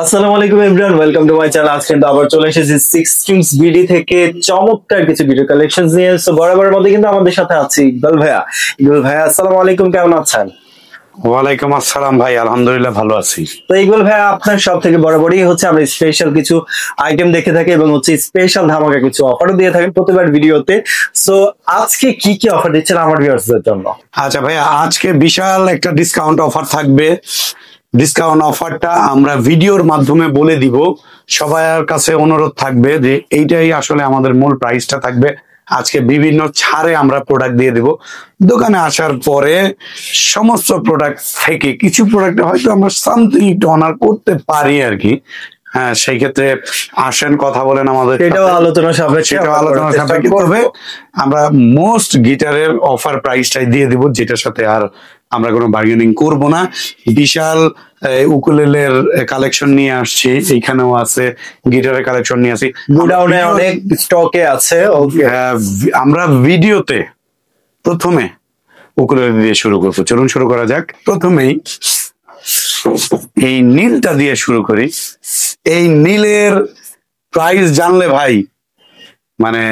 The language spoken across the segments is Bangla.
আসসালামু আলাইকুম everyone, welcome to my channel. আজকে কিন্তু আবার চলে এসেছি সিক্স স্ট্রিংস বিডি থেকে চমৎকার কিছু ভিডিও কালেকশন নিয়ে। সো বরাবরের মধ্যে কিন্তু আমাদের সাথে আছে ইকবাল ভাইয়া। ইকবাল ভাইয়া আসসালামু আলাইকুম, কেমন আছেন? ওয়ালাইকুম আসসালাম ভাই, আলহামদুলিল্লাহ ভালো আছি। তো ইকবাল ভাইয়া, আপনার সব থেকে বরাবরই হচ্ছে আমরা স্পেশাল কিছু আইটেম দেখে থাকি এবং হচ্ছে স্পেশাল ধামাকা কিছু অফারও দিয়ে থাকেন প্রতিবার ভিডিওতে। সো আজকে কি কি অফার দিচ্ছেন আমার ভিউয়ার্সদের জন্য? আচ্ছা ভাই, আজকে বিশাল একটা ডিসকাউন্ট অফার থাকবে। ডিসকাউন্ট অফারটা আমরা ভিডিওর মাধ্যমে বলে দিব। সবার কাছে অনুরোধ থাকবে যে এইটাই আসলে আমাদের মূল প্রাইসটা থাকবে। আজকে বিভিন্ন ছাড়ে আমরা প্রোডাক্ট দিয়ে দিব। দোকানে আসার পরে সমস্ত প্রোডাক্ট থেকে কিছু প্রোডাক্ট হয়তো আমরা সামথিং একটু অনার করতে পারি আর কি। হ্যাঁ, সেই ক্ষেত্রে আসেন, কথা বলেন আমাদের সাথে। সেটাও আলোচনা সাপেক্ষে করবে। আমরা মোস্ট গিটারের অফার প্রাইসটাই দিয়ে দিব, যেটার সাথে আর আমরা কোনো বার্গেনিং করব না। বিশাল উকুলেলের কালেকশন নিয়ে আসছি, এইখানেও আছে গিটারের কালেকশন নিয়ে আসি। গোডাউনে অনেক স্টকে আছে। ওকে, আমরা ভিডিওতে প্রথমে উকুলেলে দিয়ে শুরু করবো। চলুন শুরু করা যাক। প্রথমেই এই নীলটা দিয়ে শুরু করি। এই নীলের প্রাইস জানলে ভাই মানে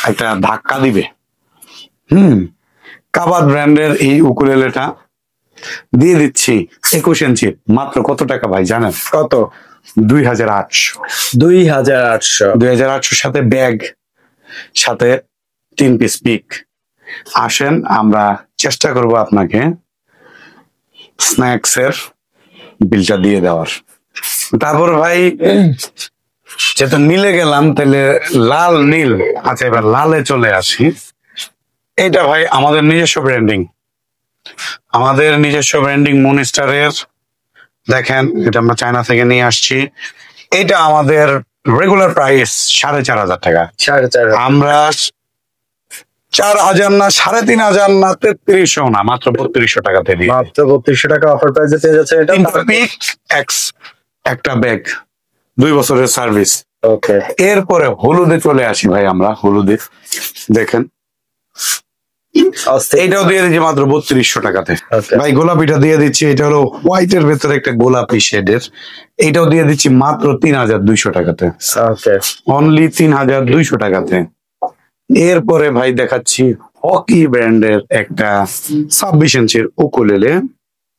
একটা ধাক্কা দিবে। কাবাদ ব্র্যান্ডের এই উকুলেলেটা দিয়ে দিচ্ছি 21 ইঞ্চির মাত্র কত টাকা ভাই জানেন? কত? 2800। 2800। 2800 সাথে ব্যাগ, সাথে 3 পিস পিক। আসেন, আমরা চেষ্টা করব আপনাকে স্ন্যাক্স এর বিলটা দিয়ে দেওয়ার। তারপর ভাই যেহেতু নীলে গেলাম, তাহলে লাল নীল। আচ্ছা, এবার লালে চলে আসি। এটা ভাই আমাদের নিজস্ব ব্র্যান্ডিং, মনিস্টারের। দেখেন, এটা আমরা চায়না থেকে নিয়ে আসছি। এটা আমাদের রেগুলার প্রাইস 4500 টাকা। 4500। আমরা 4000 না, 3500 না, 3300 না, মাত্র 3200 টাকাতে দিই। মাত্র 3200 টাকা অফার প্রাইসে পেয়ে যাচ্ছে এটা। পিক এক্স একটা ব্যাগ, 2 বছরের সার্ভিস। ওকে, এরপরে হলুদে চলে আসি ভাই। আমরা হলুদে দেখেন, এটাও দিয়ে দিচ্ছি মাত্র 3200 টাকাতে। ভাই গোলাপিটা দিয়ে দিচ্ছি, এটা হলো হোয়াইটের ভেতরে একটা গোলাপি শেডের। এটাও দিয়ে দিচ্ছি মাত্র 3200 টাকাতে। অনলি 3200 টাকাতে। এরপরে ভাই দেখাচ্ছি হকি ব্র্যান্ডের একটা 26 ইঞ্চির উকুলেলে।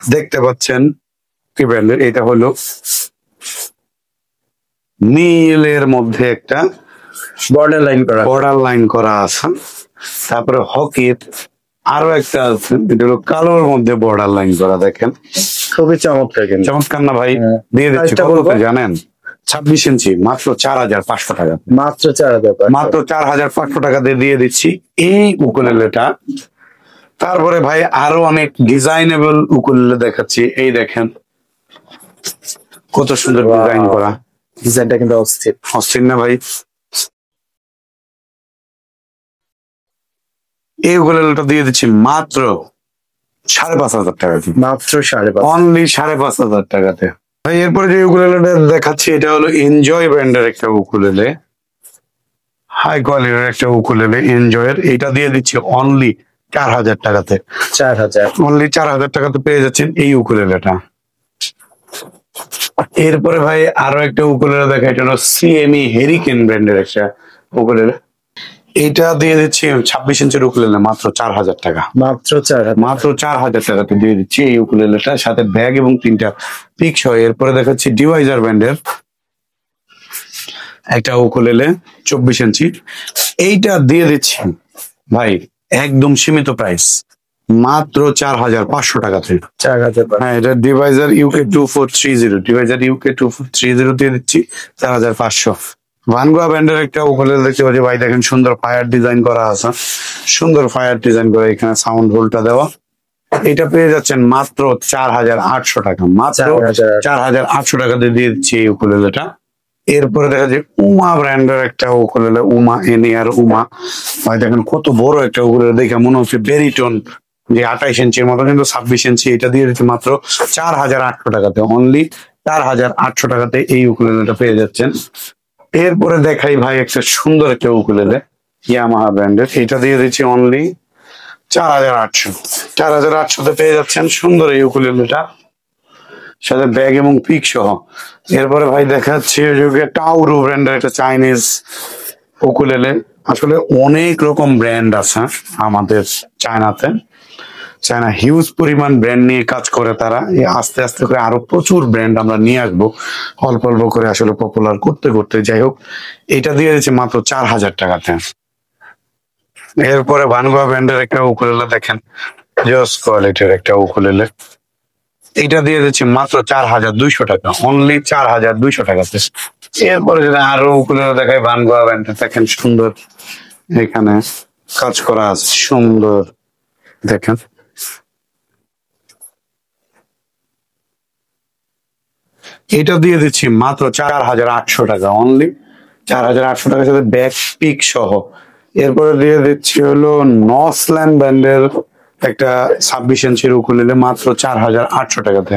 দেখতে পাচ্ছেন কি ব্র্যান্ডের? এটা হলো নীলের মধ্যে একটা বর্ডার লাইন করা আছে। তারপরে হকির আরো একটা আছে, এটা হলো কালোর মধ্যে বর্ডার লাইন করা। দেখেন, খুবই চমৎকার। চমৎকার না ভাই? দিয়ে দিচ্ছি কত জানেন? 26 ইঞ্চি মাত্র 4500 টাকা। মাত্র 4500 টাকা দিয়ে দিচ্ছি এই উকুলেলেটা। তারপরে ভাই আরো অনেক ডিজাইনেবল উকুলেলে দেখাচ্ছি। এই দেখেন কত সুন্দর ডিজাইন করা। ডিজাইনটা কিন্তু অস্থির না ভাই? এই উকুলেলেটা দিয়ে দিচ্ছি মাত্র 5500 টাকা। মাত্র 5,500, অনলি 5500 টাকাতে। ভাই এরপরে যে উকুলেলেটা দেখাচ্ছি, এটা হলো এনজয় ব্র্যান্ডের একটা উকুলেলে, হাই কোয়ালিটির একটা উকুলেলে এনজয়ের। এটা দিয়ে দিচ্ছি অনলি 4000 টাকাতে। 4000, অনলি 4000 টাকাতে পেয়ে যাচ্ছেন এই উকুলেলেটা। এরপরে ভাই আরো একটা উকুলেলে দেখা, এটা হলো সিএমই হেরিকেন ব্র্যান্ডের একটা উকুলেলে। এটা দিয়ে দিচ্ছি 26 ইঞ্চির উকুলেলে মাত্র 4000 টাকা। মাত্র 4000 টাকাতে দিয়ে দিচ্ছি এই উকুলেলেটা, সাথে ব্যাগ এবং 3টা পিক সহ। এরপরে দেখাচ্ছি ডিভাইজার ব্র্যান্ডের একটা উকুলেলে 24 ইঞ্চি। এইটা দিয়ে দিচ্ছি ভাই একদম সীমিত প্রাইস, মাত্র 4500 টাকাতে। 4000। হ্যাঁ, এটা ডিভাইজার ইউকে 2430 দিয়ে দিচ্ছি 4500। ভানগোয়া ব্র্যান্ডের একটা উকুলেলে দেখতে পাচ্ছি ভাই। দেখেন, সুন্দর ফায়ার ডিজাইন করা আছে, এখানে সাউন্ড হোলটা দেওয়া। এটা পেয়ে যাচ্ছেন মাত্র 4800 টাকা। মাত্র 4800 টাকাতে দিয়ে দিচ্ছি এই উকুলেলেটা। এরপরে দেখা যায় উমা ব্র্যান্ডের একটা উকুলেলে, উমা এনিয়ার উমা। ভাই দেখেন কত বড় একটা উকুলেলে, দেখে মনে হচ্ছে বেরিটোন, যে 28 ইঞ্চির মতো, কিন্তু 26 ইঞ্চি। এটা দিয়ে দিচ্ছি মাত্র 4800 টাকাতে। অনলি 4800 টাকাতে এই উকুলেলেটা পেয়ে যাচ্ছেন। এরপরে দেখাই ভাই একটা সুন্দর একটা উকুলেলে ইয়ামাহা ব্র্যান্ডের। এটা দিয়ে দিচ্ছি অনলি 4800। 4800তে পেয়ে যাচ্ছেন সুন্দর এই উকুলেলেটা। সাথে ব্যাগ এবং পিক সহ। এরপরে ভাই দেখাচ্ছে টাউরো ব্র্যান্ডের একটা চাইনিজ উকুলেলে। আসলে অনেক রকম ব্র্যান্ড আছে আমাদের চায়নাতে। চায়না হিউজ পরিমাণ ব্র্যান্ড নিয়ে কাজ করে তারা। এই আস্তে আস্তে করে আরো প্রচুর ব্র্যান্ড আমরা নিয়ে আসবো, অল্প অল্প করে আসলে পপুলার করতে করতে। যাই হোক, এটা দিয়ে দিচ্ছে মাত্র 4000 টাকাতে। এরপরে ভানগোয়া ব্র্যান্ডের একটা উকুলেলে দেখেন, জস কোয়ালিটির একটা উকুলেলে। এটা দিয়ে দিচ্ছি মাত্র 4200 টাকা, অনলি 4200 টাকাতে। এরপরে যদি আরো উকুলেলে দেখায়, ভানগোয়া ব্র্যান্ডের দেখেন, সুন্দর এখানে কাজ করা আছে, সুন্দর দেখেন। এটা দিয়ে দিচ্ছি মাত্র 4800 টাকা, অনলি 4800 টাকার সাথে ব্যাক পিক সহ। এরপরে দিয়ে দিচ্ছি হলো নসল্যান্ড ব্র্যান্ডের একটা 26 ইঞ্চির উকুলেলে, মাত্র 4800 টাকাতে,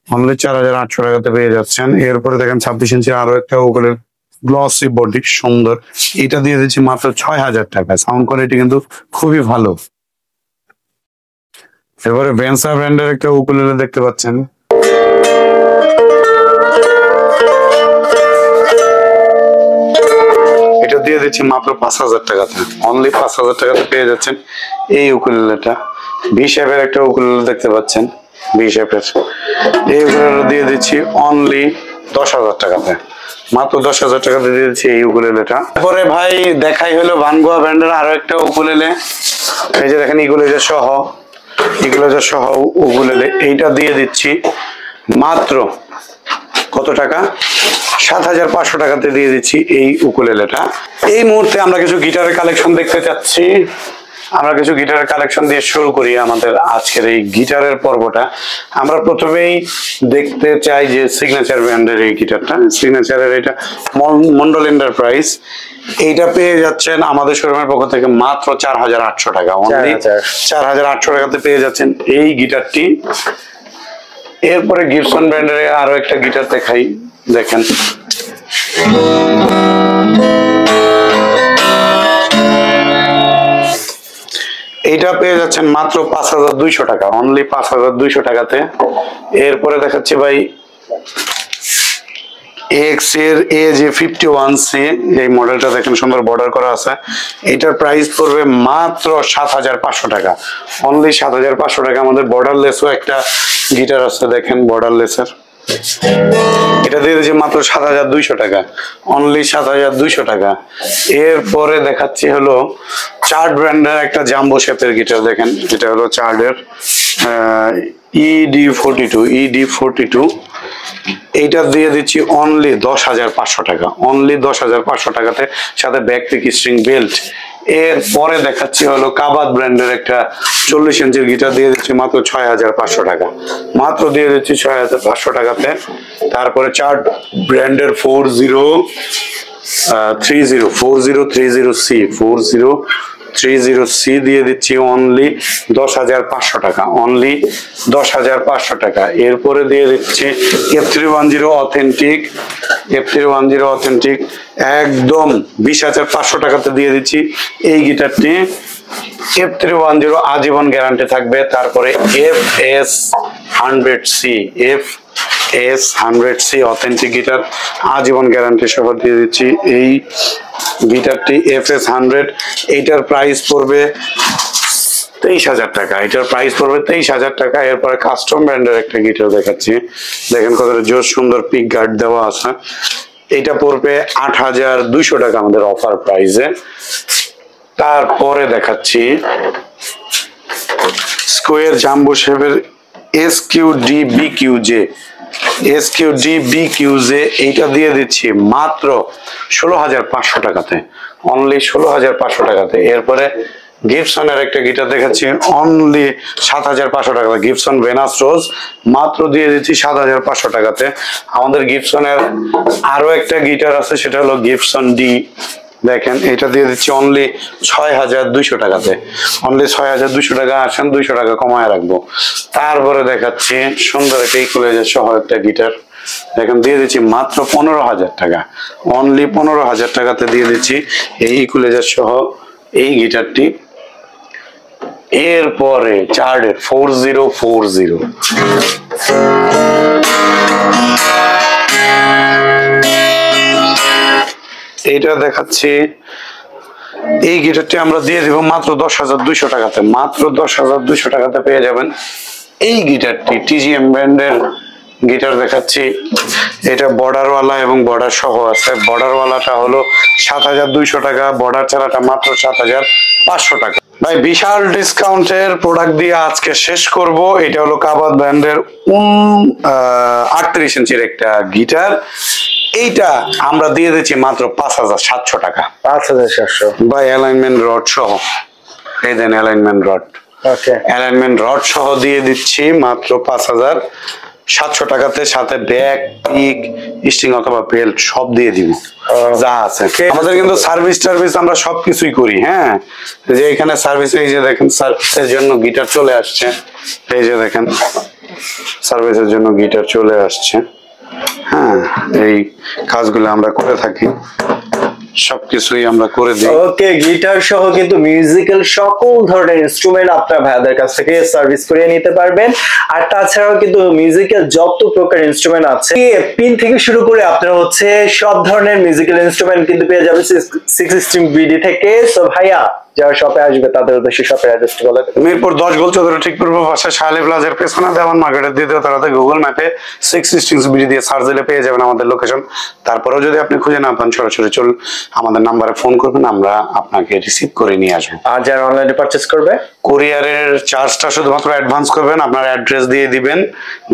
অনলি 4800 টাকাতে পেয়ে যাচ্ছেন। এরপরে দেখেন 26 ইঞ্চির আরো একটা উকুলেলে, গ্লসি বডি, সুন্দর। এটা দিয়ে দিচ্ছি মাত্র 6000 টাকা, সাউন্ড কোয়ালিটি কিন্তু খুবই ভালো। এরপরে ভেন্সা ব্র্যান্ডের একটা উকুলেলে দেখতে পাচ্ছেন, এটা দিয়ে দিচ্ছি মাত্র 5000 টাকাতে, অনলি 5000 টাকাতে পেয়ে যাচ্ছেন এই উকুলেলেটা। ভি শেপের একটা উকুলেলে দেখতে পাচ্ছেন, ভি শেপের এই উকুলেলে দিয়ে দিচ্ছি অনলি 10000 টাকাতে, মাত্র 10000 টাকাতে দিয়ে দিচ্ছি এই উকুলেলেটা। তারপরে ভাই দেখাই হলো ভানগোয়া ব্র্যান্ডের আরো একটা উকুলেলে। এই যে দেখেন, ইকুলেজার সহ, ইকুলেজার সহ উকুলেলে। এইটা দিয়ে দিচ্ছি মাত্র কত টাকা, 7500 টাকাতে দিয়ে দিচ্ছি এই উকুলেলেটা। এই মুহূর্তে আমরা কিছু গিটারের কালেকশন দেখতে চাচ্ছি। আমরা কিছু গিটারের কালেকশন দিয়ে শুরু করি আমাদের আজকের এই গিটারের পর্বটা। আমরা প্রথমেই দেখতে চাই যে সিগনেচার ব্র্যান্ডের এই গিটারটা, সিগনেচারের এটা মন্ডল এন্টারপ্রাইজ। এইটা পেয়ে যাচ্ছেন আমাদের শোরুমের পক্ষ থেকে মাত্র 4800 টাকা, অনলি 4800 টাকাতে পেয়ে যাচ্ছেন এই গিটারটি। এরপরে গিবসন ব্র্যান্ডের আরো একটা গিটার দেখাই, দেখেন। এইটা পেয়ে যাচ্ছেন মাত্র 5200 টাকা, অনলি 5200 টাকাতে। এরপরে দেখাচ্ছি ভাই এক্স এর AJ51C, এই মডেলটা দেখেন, সুন্দর বর্ডার করা আছে। এটার প্রাইস পড়বে মাত্র 7500 টাকা, অনলি 7500 টাকা। আমাদের বর্ডারলেসও একটা গিটার আছে, দেখেন বর্ডারলেসের, এটা দিয়ে দিচ্ছি মাত্র 7200 টাকা, অনলি 7200 টাকা। এরপরে দেখাচ্ছি হলো চার্ট ব্র্যান্ডের একটা জাম্বো শেপের গিটার, দেখেন এটা হলো চার্টের ED42। এইটা দিয়ে দিচ্ছি অনলি 10500 টাকা, অনলি 10500 টাকাতে, সাথে ব্যাক পিক স্ট্রিং বেল্ট। এরপরে দেখাচ্ছি হলো কাবাদ ব্র্যান্ডের একটা 40 ইঞ্চির গিটার, দিয়ে দিচ্ছি মাত্র 6500 টাকা, মাত্র দিয়ে দিচ্ছি 6500 টাকাতে। তারপরে চার্ট ব্র্যান্ডের 4030C দিয়ে দিচ্ছি অনলি 10500 টাকা, অনলি 10500 টাকা। এরপরে দিয়ে দিচ্ছি F310 অথেন্টিক, একদম 20500 টাকাতে দিয়ে দিচ্ছি এই গিটারটি। F310 আজীবন গ্যারান্টি থাকবে। তারপরে FS100C অথেন্টিক গিটার, আজীবন গ্যারান্টি সহ দিয়ে দিচ্ছি এই গিটারটি FS100। এইটার প্রাইস পড়বে 23000 টাকা, এটার প্রাইস পড়বে 23000 টাকা। এরপরে কাস্টম ব্র্যান্ডের একটা গিটার দেখাচ্ছি, দেখেন কতটা জোর সুন্দর পিক গার্ড দেওয়া আছে। এটা পড়বে 8200 টাকা আমাদের অফার প্রাইসে। তারপরে দেখাচ্ছি স্কোয়ার জাম্বো শেপের SQD-BQJ, এইটা দিয়ে দিচ্ছি মাত্র 16500 টাকাতে, অনলি 16500 টাকাতে। এরপরে গিবসনের একটা গিটার দেখাচ্ছি অনলি 7500 টাকাতে, গিবসন ভেনাস রোজ, মাত্র দিয়ে দিচ্ছি 7500 টাকাতে। আমাদের গিবসনের আরো একটা গিটার আছে, সেটা হলো গিবসন ডি, দেখেন এটা দিয়ে দিচ্ছি অনলি 6200 টাকাতে, অনলি 6200 টাকা। আসেন 200 টাকা কমায় রাখবো। তারপরে দেখাচ্ছি সুন্দর একটা ইকুয়ালাইজার সহ একটা গিটার, দেখেন দিয়ে দিচ্ছি মাত্র 15000 টাকা, অনলি 15000 টাকাতে দিয়ে দিচ্ছি এই ইকুয়ালাইজার সহ এই গিটারটি। এরপরে চার্ডের 4040 এইটা দেখাচ্ছি। এই গিটারটি আমরা দিয়ে দিব মাত্র 10,200 টাকাতে। মাত্র 10,200 টাকাতে পেয়ে যাবেন এই গিটারটি। টিজিএম ব্র্যান্ডের গিটার দেখাচ্ছি। এটা বর্ডারওয়ালা এবং বর্ডার সহ আছে। বর্ডারওয়ালাটা হলো 7,200 টাকা, বর্ডার ছাড়াটা মাত্র 7,500 টাকা। ভাই বিশাল ডিসকাউন্টের প্রোডাক্ট দিয়ে আজকে শেষ করব। এটা হলো কাবাদ ব্র্যান্ডের 38 ইঞ্চির একটা গিটার। এইটা আমরা দিয়ে দিচ্ছি মাত্র 5,700 টাকা। 5,700 বা অ্যালাইনমেন্ট রড সহ। এই দেন অ্যালাইনমেন্ট রড। ওকে, অ্যালাইনমেন্ট রড সহ দিয়ে দিচ্ছি মাত্র 5,700 টাকাতে। সাথে ব্যাগ, পিক, স্ট্রিং অথবা বেল্ট সব দিয়ে দিব যা আছে। আমাদের কিন্তু সার্ভিস আমরা সবকিছুই করি। হ্যাঁ, যে এখানে সার্ভিস, এই যে দেখেন সার্ভিসের জন্য গিটার চলে আসছে। এই যে দেখেন সার্ভিসের জন্য গিটার চলে আসছে। হ্যাঁ, এই কাজগুলো আমরা করে থাকি, সবকিছুই আমরা করে দিই। ওকে, গিটার সহ কিন্তু মিউজিক্যাল সকল ধরনের ইনস্ট্রুমেন্ট আপনার ভাইয়াদের কাছ থেকে সার্ভিস করে নিতে পারবেন। আর তাছাড়াও কিন্তু মিউজিক্যাল যত প্রকার ইনস্ট্রুমেন্ট আছে, পিন থেকে শুরু করে আপনারা হচ্ছে সব ধরনের মিউজিক্যাল ইনস্ট্রুমেন্ট কিন্তু পেয়ে যাবেন 6 বিডি থেকে। সো ভাইয়া যারা শপে আসবে তাদের উদ্দেশ্যে শপের অ্যাড্রেসটি বলে দেন। মিরপুর 10 গোলচত্বর ঠিক পূর্ব পাশে শাহালি প্লাজার পেছনে দেওয়ান মার্কেটের দ্বিতীয় তলাতে গুগল ম্যাপে 6 বিডি দিয়ে সার্চ দিলে পেয়ে যাবেন আমাদের লোকেশন। তারপরেও যদি আপনি খুঁজে না পান, সরাসরি চল আমাদের নাম্বারে ফোন করবেন, আমরা আপনাকে রিসিভ করে নিয়ে আসবো। আর যারা অনলাইনে পারচেজ করবে, কুরিয়ারের চার্জটা শুধুমাত্র অ্যাডভান্স করবেন। আপনার অ্যাড্রেস দিয়ে দিবেন,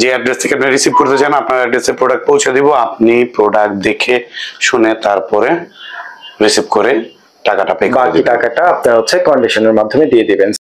যে অ্যাড্রেস থেকে আপনি রিসিভ করতে চান আপনার অ্যাড্রেসে প্রোডাক্ট পৌঁছে দিব। আপনি প্রোডাক্ট দেখে শুনে তারপরে রিসিভ করে টাকাটা পে করে বাকি দিবেন। টাকাটা আপনার হচ্ছে কন্ডিশনের মাধ্যমে দিয়ে দিবেন।